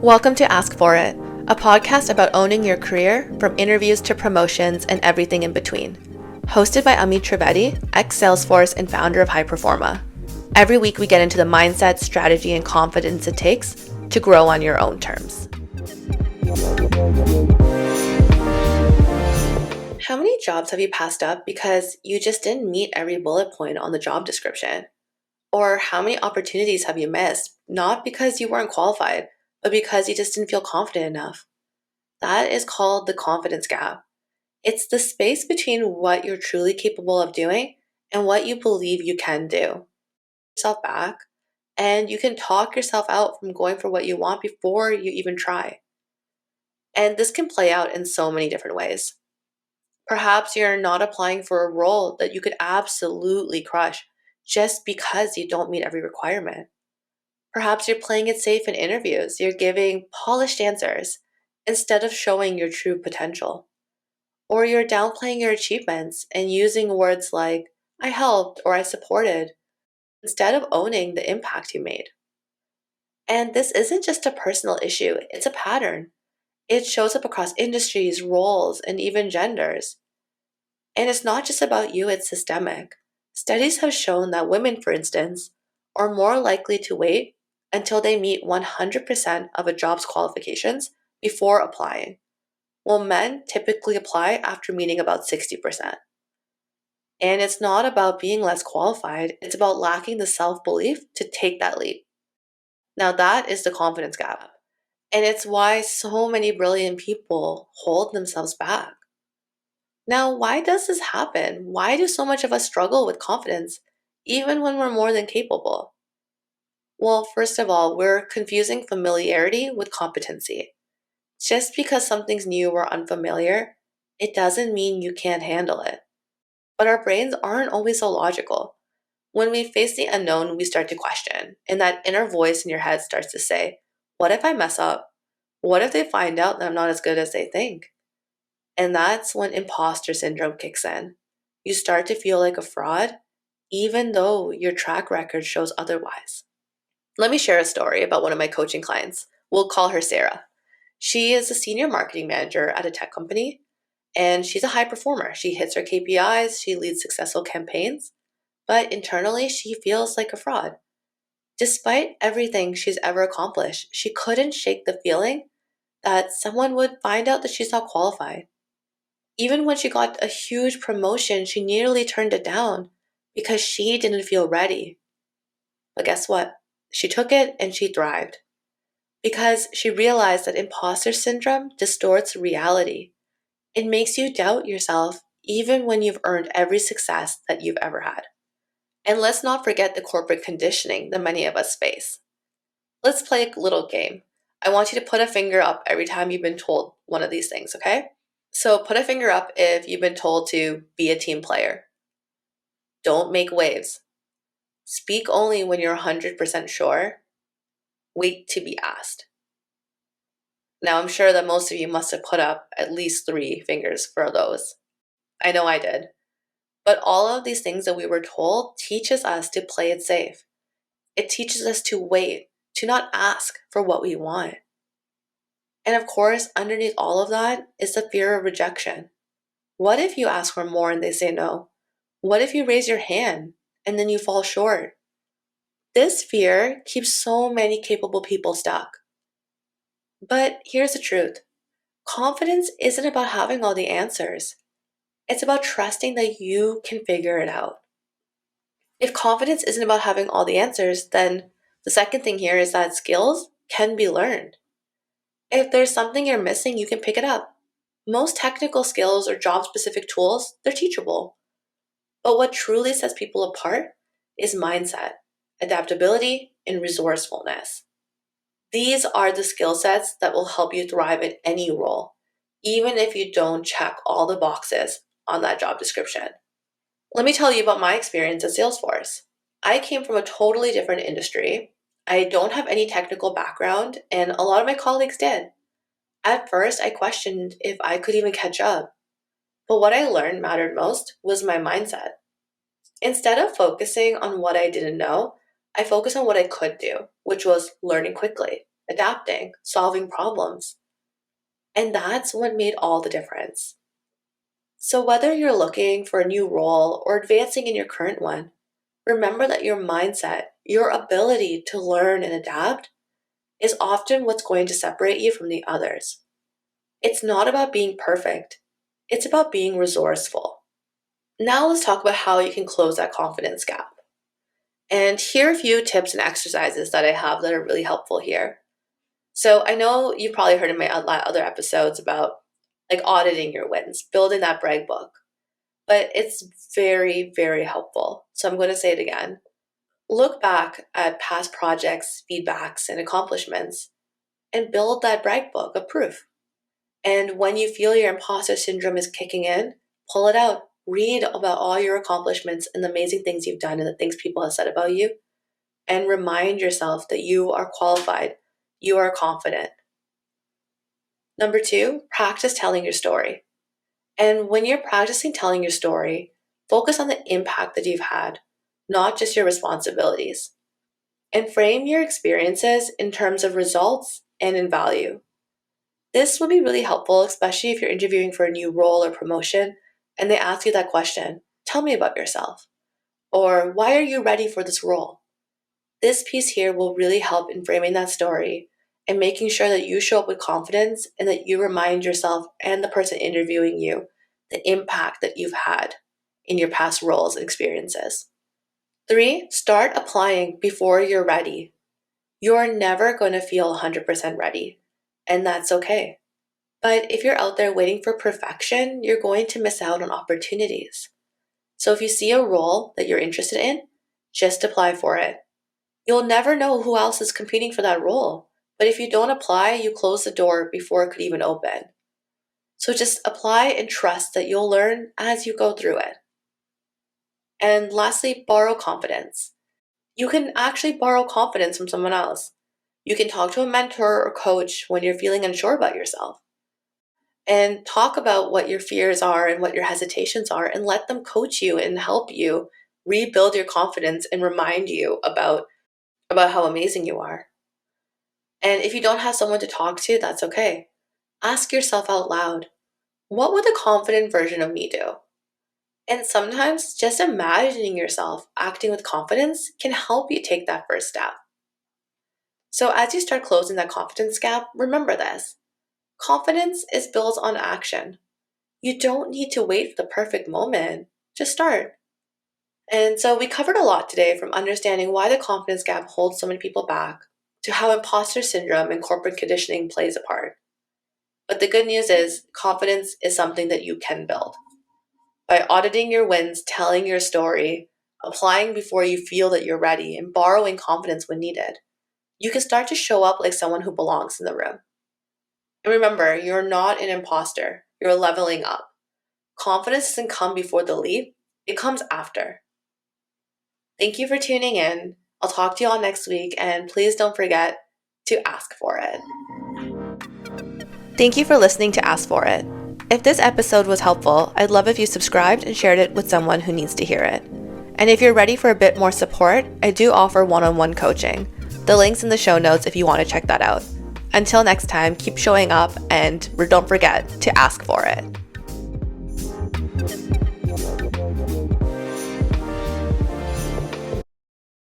Welcome to Ask For It, a podcast about owning your career from interviews to promotions and everything in between. Hosted by Amit Trivedi, ex-Salesforce and founder of High Performa. Every week we get into the mindset, strategy, and confidence it takes to grow on your own terms. How many jobs have you passed up because you just didn't meet every bullet point on the job description? Or how many opportunities have you missed, not because you weren't qualified, but because you just didn't feel confident enough? That is called the confidence gap. It's the space between what you're truly capable of doing and what you believe you can do. Yourself back, and you can talk yourself out from going for what you want before you even try. And this can play out in so many different ways. Perhaps you're not applying for a role that you could absolutely crush just because you don't meet every requirement. Perhaps you're playing it safe in interviews. You're giving polished answers instead of showing your true potential. Or you're downplaying your achievements and using words like, I helped or I supported, instead of owning the impact you made. And this isn't just a personal issue, it's a pattern. It shows up across industries, roles, and even genders. And it's not just about you, it's systemic. Studies have shown that women, for instance, are more likely to wait until they meet 100% of a job's qualifications before applying, while men typically apply after meeting about 60%. And it's not about being less qualified, it's about lacking the self belief to take that leap. Now, that is the confidence gap. And it's why so many brilliant people hold themselves back. Now, why does this happen? Why do so much of us struggle with confidence, even when we're more than capable? Well, first of all, we're confusing familiarity with competency. Just because something's new or unfamiliar, it doesn't mean you can't handle it. But our brains aren't always so logical. When we face the unknown, we start to question, and that inner voice in your head starts to say, what if I mess up? What if they find out that I'm not as good as they think? And that's when imposter syndrome kicks in. You start to feel like a fraud, even though your track record shows otherwise. Let me share a story about one of my coaching clients. We'll call her Sarah. She is a senior marketing manager at a tech company, and she's a high performer. She hits her KPIs, she leads successful campaigns, but internally she feels like a fraud. Despite everything she's ever accomplished, she couldn't shake the feeling that someone would find out that she's not qualified. Even when she got a huge promotion, she nearly turned it down because she didn't feel ready. But guess what? She took it and she thrived because she realized that imposter syndrome distorts reality. It makes you doubt yourself even when you've earned every success that you've ever had. And let's not forget the corporate conditioning that many of us face. Let's play a little game. I want you to put a finger up every time you've been told one of these things, okay? So put a finger up if you've been told to be a team player. Don't make waves. Speak only when you're 100% sure. Wait to be asked. Now, I'm sure that most of you must have put up at least 3 fingers for those. I know I did. But all of these things that we were told teaches us to play it safe. It teaches us to wait, to not ask for what we want. And of course, underneath all of that is the fear of rejection. What if you ask for more and they say no? What if you raise your hand and then you fall short? This fear keeps so many capable people stuck. But here's the truth. Confidence isn't about having all the answers. It's about trusting that you can figure it out. If confidence isn't about having all the answers, then the second thing here is that skills can be learned. If there's something you're missing, you can pick it up. Most technical skills or job-specific tools, they're teachable. But what truly sets people apart is mindset, adaptability, and resourcefulness. These are the skill sets that will help you thrive in any role, even if you don't check all the boxes on that job description. Let me tell you about my experience at Salesforce. I came from a totally different industry. I don't have any technical background, and a lot of my colleagues did. At first, I questioned if I could even catch up. But what I learned mattered most was my mindset. Instead of focusing on what I didn't know, I focused on what I could do, which was learning quickly, adapting, solving problems. And that's what made all the difference. So, whether you're looking for a new role or advancing in your current one, remember that your mindset, your ability to learn and adapt, is often what's going to separate you from the others. It's not about being perfect, it's about being resourceful. Now, let's talk about how you can close that confidence gap. And here are a few tips and exercises that I have that are really helpful here. So, I know you've probably heard in my other episodes about like auditing your wins, building that brag book, but it's very, very helpful. So, I'm going to say it again. Look back at past projects, feedbacks, and accomplishments and build that brag book of proof. And when you feel your imposter syndrome is kicking in, pull it out. Read about all your accomplishments and the amazing things you've done and the things people have said about you. And remind yourself that you are qualified, you are confident. Number 2, practice telling your story. And when you're practicing telling your story, focus on the impact that you've had, not just your responsibilities. And frame your experiences in terms of results and in value. This will be really helpful, especially if you're interviewing for a new role or promotion and they ask you that question, tell me about yourself. Or why are you ready for this role? This piece here will really help in framing that story and making sure that you show up with confidence and that you remind yourself and the person interviewing you the impact that you've had in your past roles and experiences. 3, start applying before you're ready. You're never going to feel 100% ready, and that's okay. But if you're out there waiting for perfection, you're going to miss out on opportunities. So if you see a role that you're interested in, just apply for it. You'll never know who else is competing for that role. But if you don't apply, you close the door before it could even open. So just apply and trust that you'll learn as you go through it. And lastly, borrow confidence. You can actually borrow confidence from someone else. You can talk to a mentor or coach when you're feeling unsure about yourself. And talk about what your fears are and what your hesitations are and let them coach you and help you rebuild your confidence and remind you about how amazing you are. And if you don't have someone to talk to, that's okay. Ask yourself out loud, what would the confident version of me do? And sometimes just imagining yourself acting with confidence can help you take that first step. So as you start closing that confidence gap, remember this. Confidence is built on action. You don't need to wait for the perfect moment. Just start. And so we covered a lot today, from understanding why the confidence gap holds so many people back to how imposter syndrome and corporate conditioning plays a part. But the good news is confidence is something that you can build. By auditing your wins, telling your story, applying before you feel that you're ready, and borrowing confidence when needed, you can start to show up like someone who belongs in the room. And remember, you're not an imposter. You're leveling up. Confidence doesn't come before the leap, it comes after. Thank you for tuning in. I'll talk to you all next week, and please don't forget to ask for it. Thank you for listening to Ask For It. If this episode was helpful, I'd love if you subscribed and shared it with someone who needs to hear it. And if you're ready for a bit more support, I do offer one-on-one coaching. The link's in the show notes if you want to check that out. Until next time, keep showing up and don't forget to ask for it.